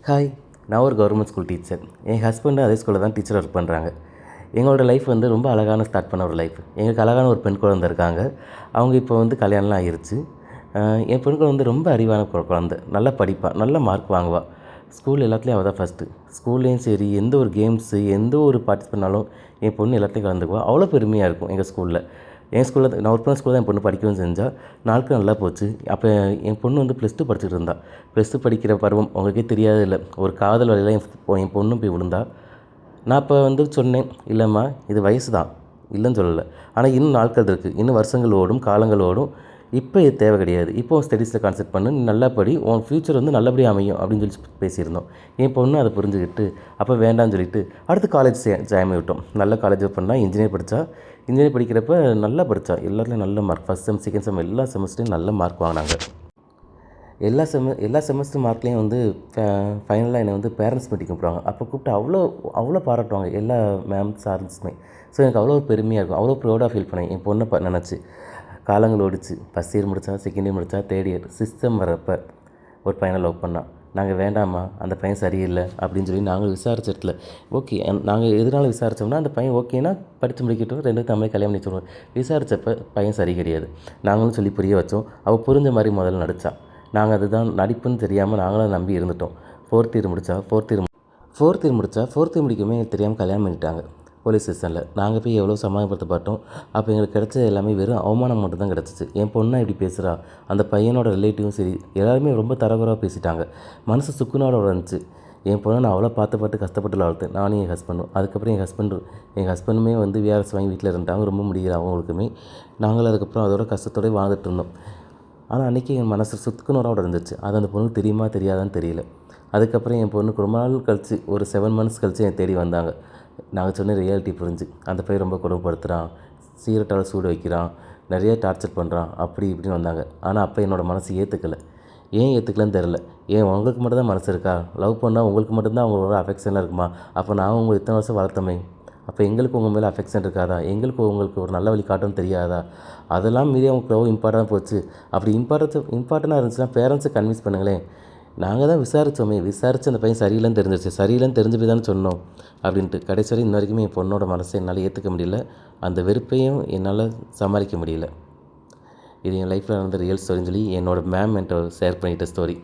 Hi, நான் ஒரு government school teacher. என் ஹஸ்பண்டும் அதே ஸ்கூலில் தான் டீச்சர் ஒர்க் பண்ணுறாங்க. எங்களோட லைஃப் வந்து ரொம்ப அழகான ஸ்டார்ட் பண்ண ஒரு லைஃப். எங்களுக்கு அழகான ஒரு பெண் குழந்தை இருக்காங்க. அவங்க இப்போ வந்து கல்யாணம்லாம் ஆயிருச்சு. என் பெண் குழந்தை வந்து ரொம்ப அறிவான குழந்தை. நல்லா படிப்பா, நல்ல மார்க் வாங்குவா. ஸ்கூல் எல்லாத்துலேயும் அவள் தான் ஃபஸ்ட்டு. ஸ்கூல்லேயும் சரி, எந்த ஒரு கேம்ஸு, எந்த ஒரு பார்ட்டிஸ் பண்ணாலும் என் பொண்ணு எல்லாத்துலேயும் கலந்துக்குவா. அவ்வளோ பெருமையாக இருக்கும் எங்கள் ஸ்கூலில். என் ஸ்கூலில் நான் ஒர்க் பண்ண ஸ்கூலில் தான் என் பொண்ணு படிக்கவும் செஞ்சா. நாட்கள் நல்லா போச்சு. அப்போ என் பொண்ணு வந்து +2 படிச்சுட்டு இருந்தா. +2 படிக்கிற பருவம் உங்களுக்கே தெரியாது இல்லை, ஒரு காதல் வலையில் என் பொண்ணும் போய் விழுந்தா. நான் அப்போ வந்து சொன்னேன், இல்லைம்மா இது வயசு தான், இல்லைன்னு சொல்லலை. ஆனால் இன்னும் நாட்கள் இருக்குது, இன்னும் வருஷங்கள் ஓடும், காலங்கள் ஓடும். இப்போ இது தேவை கிடையாது. இப்போ ஸ்டடீஸில் கான்சென்ட்ரேட் பண்ணு, நீ நல்லா படி, உன் ஃப்யூச்சர் வந்து நல்லபடியாக அமையும் அப்படின்னு சொல்லி பேசியிருந்தோம். என் பொண்ணு அதை புரிஞ்சுக்கிட்டு அப்போ வேண்டாம்னு சொல்லிட்டு அடுத்து காலேஜ் ஜாயின் பண்ணி விட்டோம். நல்ல காலேஜ் பண்ணால் இன்ஜினியர் படித்தா. இன்ஜினியர் படிக்கிறப்ப நல்லா படித்தா. எல்லாத்துலேயும் நல்ல mark, first sem, second sem எல்லா செமஸ்டரையும் நல்ல மார்க் வாங்கினாங்க. எல்லா செமஸ்டர் மார்க்லேயும் வந்து ஃபைனலாக என்னை வந்து பேரண்ட்ஸ் மீட்டிங் கூப்பிடுவாங்க. அப்போ கூப்பிட்டு அவ்வளோ அவ்வளோ பாராட்டுவாங்க எல்லா மேம் சார்ஸுமே. ஸோ எனக்கு அவ்வளோ பெருமையாக இருக்கும், அவ்வளோ ப்ரௌடாக ஃபீல் பண்ணேன் என் பொண்ணை நினச்சி. காலங்கள் ஓடிச்சு. ஃபஸ்ட் இயர் முடித்தா, செகண்ட் இயர் முடித்தா, தேர்ட் இயர், சிஸ்டம் வரப்போ ஒரு பையனை லவ் பண்ணான். நாங்கள் வேண்டாமா, அந்த பையன் சரியில்லை அப்படின்னு சொல்லி நாங்கள் விசாரிச்ச இடத்துல ஓகே, நாங்கள் எதனால விசாரித்தோம்னா அந்த பையன் ஓகேனா படித்து முடிக்கட்டும், 2 தமிழ் கல்யாணம் பண்ணி வச்சுருவோம். விசாரித்தப்போ பையன் சரி கிடையாது. நாங்களும் சொல்லி புரிய வச்சோம். அவள் புரிஞ்ச மாதிரி முதல்ல நடித்தான். நாங்கள் அதுதான் நடிப்புன்னு தெரியாமல் நாங்களும் நம்பி இருந்துட்டோம். ஃபோர்த் இயர் முடித்தா, ஃபோர்த் இயர் முடிக்கவே தெரியாமல் கல்யாணம் பண்ணிட்டாங்க போலீஸ் ஸ்டேஷனில். நாங்கள் போய் எவ்வளோ சமாதானப்படுத்த பார்த்தோம். அப்போ எங்களுக்கு கிடச்சது எல்லாமே வெறும் அவமானம் மட்டும் தான் கிடச்சிச்சு. என் பொண்ணை இப்படி பேசுகிறா, அந்த பையனோட ரிலேட்டிவும் சரி எல்லாருமே ரொம்ப தரகுறவாக பேசிட்டாங்க. மனசு சுக்குனோட இருந்துச்சு. என் பொண்ணை நான் அவ்வளோ பார்த்து கஷ்டப்பட்டு வளர்த்தேன், நானும் என் ஹஸ்பண்டும். அதுக்கப்புறம் என் ஹஸ்பண்டுமே வந்து விஆர்எஸ் வாங்கி வீட்டில் இருந்தாங்க, ரொம்ப முடியல அவங்களுக்குமே. நாங்களும் அதுக்கப்புறம் அதோட கஷ்டத்தோடு வாழ்ந்துட்டு இருந்தோம். ஆனால் அன்றைக்கி என் மனசு சுக்குனரோடு இருந்துச்சு. அது அந்த பொண்ணுக்கு தெரியுமா தெரியாதான்னு தெரியல. அதுக்கப்புறம் என் பொண்ணுக்கு ரொம்ப நாள் கழிச்சு, ஒரு 7 months கழிச்சு என் தேடி வந்தாங்க. நாங்கள் சொன்ன ரியாலிட்டி புரிஞ்சு, அந்த பையன் ரொம்ப கொடுமைப்படுத்துகிறான், சிகரெட்டால் சூடு வைக்கிறான், நிறைய டார்ச்சர் பண்ணுறான், அப்படி இப்படின்னு வந்தாங்க. ஆனால் அப்போ என்னோடய மனசு ஏற்றுக்கலை. ஏன் ஏற்றுக்கலன்னு தெரில. ஏன் உங்களுக்கு மட்டும் தான் மனசு இருக்கா? லவ் பண்ணால் உங்களுக்கு மட்டும்தான் அவங்களோட அஃபெக்ஷன்லாம் இருக்குமா? அப்போ நான் உங்களை இத்தனை வருஷம் வளர்த்தமே, அப்போ எங்களுக்கு உங்கள் மேலே அஃபெக்ஷன் இருக்காதா? உங்களுக்கு ஒரு நல்ல வழி காட்டணும்னு தெரியாதா? அதெல்லாம் மீறி அவங்களுக்கு லவ் இம்பார்ட்டன்ட் போச்சு. அப்படி இம்பார்ட்டண்ட்டாக இருந்துச்சுன்னா பேரண்ட்ஸை கன்வின்ஸ் பண்ணுங்களேன். நாங்கள் தான் விசாரித்து அந்த பையன் சரியில்லைன்னு தெரிஞ்சிருச்சு. சரியில்லைன்னு தெரிஞ்சுட்டு தானே சொன்னோம் அப்படின்ட்டு. கடைசி வரை இன்ன வரைக்குமே என் பொண்ணோட மனசை என்னால் ஏற்றுக்க முடியல. அந்த வெறுப்பையும் என்னால் சமாளிக்க முடியல. இது என் லைஃப்பில் நடந்த ரியல் ஸ்டோரின்னு சொல்லி என்னோடய மேம் என்கிட்ட ஷேர் பண்ணிக்கிட்ட ஸ்டோரி.